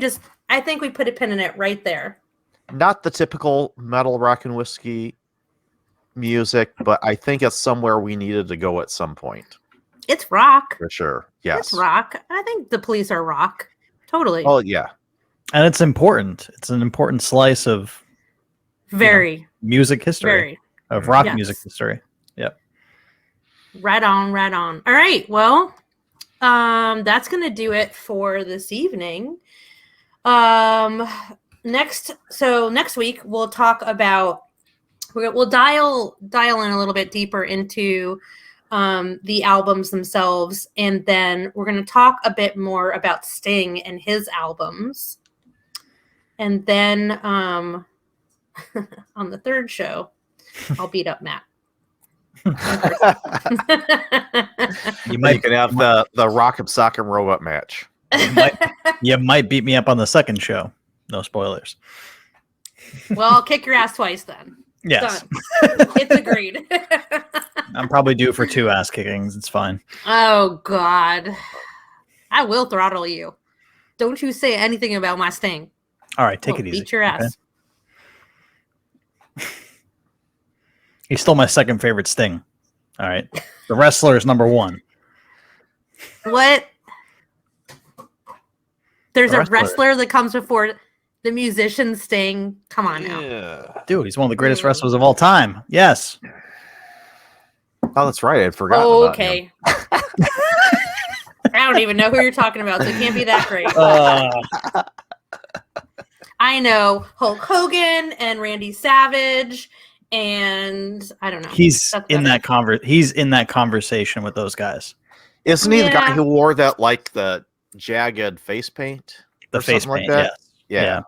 put a pin in it right there. Not the typical metal rock and whiskey music, but I think it's somewhere we needed to go at some point. It's rock. For sure. Yes. It's rock. I think the Police are rock. Totally. Oh yeah. And it's important. It's an important slice of Very, music history, very. of rock Yes. music history. Yep. Right on, right on. All right. Well, that's going to do it for this evening. Next week we'll talk about, we'll dial in a little bit deeper into the albums themselves, and then we're going to talk a bit more about Sting and his albums. And then on the third show, I'll beat up Matt. You You might can have the Rock'em Sock'em Robot match. you might beat me up on the second show. No spoilers. Well, I'll kick your ass twice then. Yes. Done. It's agreed. I'm probably due for 2 ass kickings. It's fine. Oh, God. I will throttle you. Don't you say anything about my Sting. All right, take I'll it easy. Beat your ass. Okay? He's still my second favorite Sting. All right. The Wrestler is number 1. What? There's The a Wrestler. wrestler that comes before the musician Sting. Come on now. Yeah. Dude, he's one of the greatest wrestlers of all time. Yes. Oh, that's right. I'd forgotten. Oh, about him. okay. I don't even know who you're talking about, so it can't be that great. I know Hulk Hogan and Randy Savage, and I don't know. He's That's in better. that he's in that conversation with those guys. Isn't he the guy Yeah. who wore that like the jagged face paint? The Or face something paint, like that? yes. Yeah.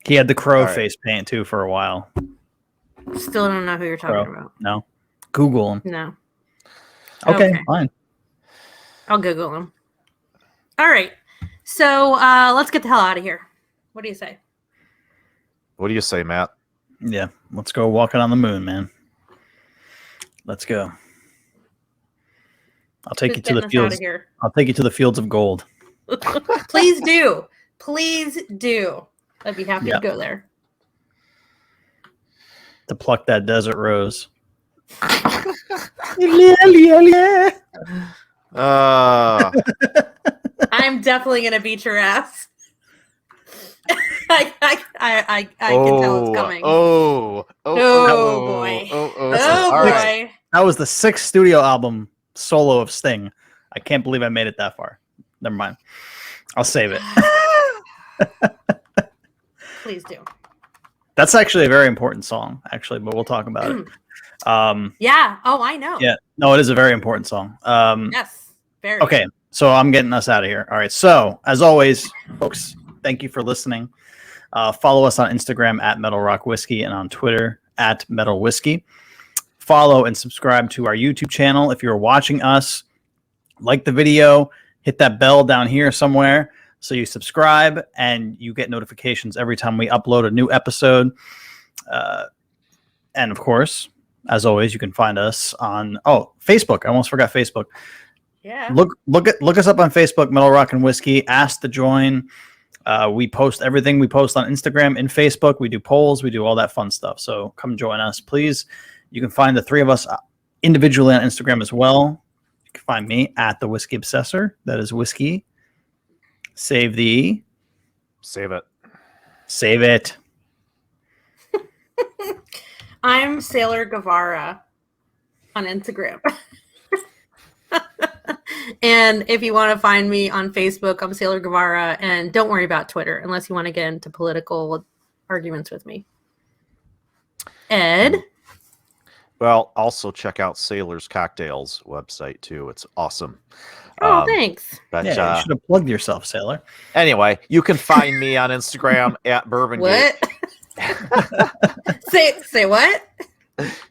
He had the crow All right. face paint too for a while. Still don't know who you're talking Bro. about. No. Google him. No. Okay, Okay. fine. I'll Google him. All right. So let's get the hell out of here. What do you say? What do you say, Matt? Yeah, let's go walking on the moon, man. Let's go. I'll take Who's you to the getting us out fields. of here? I'll take you to the fields of gold. Please do. Please do. I'd be happy Yeah. to go there. To pluck that desert rose. I'm definitely gonna beat your ass. I can tell it's coming. Oh boy. Oh All boy. right. That was the 6th studio album solo of Sting. I can't believe I made it that far. Never mind. I'll save it. Please do. That's actually a very important song, actually, but we'll talk about it. Yeah. Oh, I know. Yeah. No, it is a very important song. Yes. Very. Okay, so I'm getting us out of here. All right. So, as always, folks, thank you for listening. Follow us on Instagram at Metal Rock Whiskey and on Twitter at Metal Whiskey. Follow and subscribe to our YouTube channel. If you're watching us, like the video, hit that bell down here somewhere so you subscribe and you get notifications every time we upload a new episode. And of course, as always, you can find us on Facebook. I almost forgot Facebook. Yeah. Look us up on Facebook, Metal Rock and Whiskey. Ask to join. We post everything we post on Instagram and Facebook. We do polls. We do all that fun stuff. So come join us, please. You can find the three of us individually on Instagram as well. You can find me at the Whiskey Obsessor. That is whiskey. Save the. Save it. Save it. I'm Sailor Guevara on Instagram. And if you want to find me on Facebook, I'm Sailor Guevara. And don't worry about Twitter unless you want to get into political arguments with me. Ed? Well, also check out Sailor's Cocktails website too. It's awesome. Oh, thanks. But, Yeah, you should have plugged yourself, Sailor. Anyway, you can find me on Instagram at Bourbon What? Say what?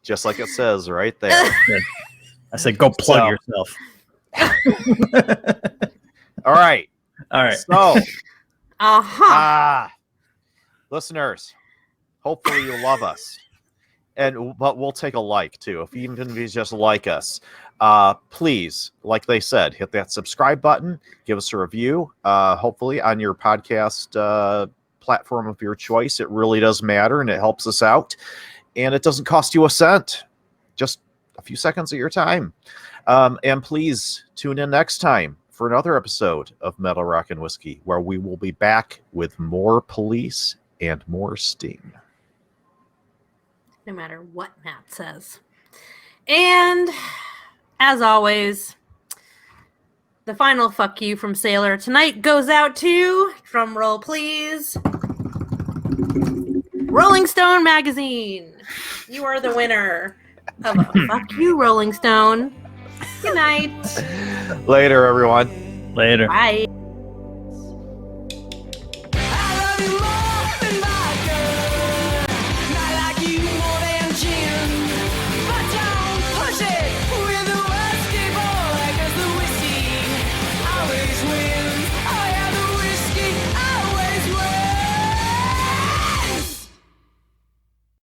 just like it says right there. I said, go plug yourself. All right. All right. So, Uh-huh. listeners, hopefully you love us. But we'll take a like too. If even if you just like us, please, like they said, hit that subscribe button, give us a review, hopefully on your podcast platform of your choice. It really does matter and it helps us out. And it doesn't cost you a cent, just a few seconds of your time. And please tune in next time for another episode of Metal Rock and Whiskey, where we will be back with more police and more Sting. No matter what Matt says. And as always, the final fuck you from Sailor tonight goes out to, drum roll please, Rolling Stone magazine. You are the winner of a fuck you, Rolling Stone. Good night. Later, everyone. Later. Bye.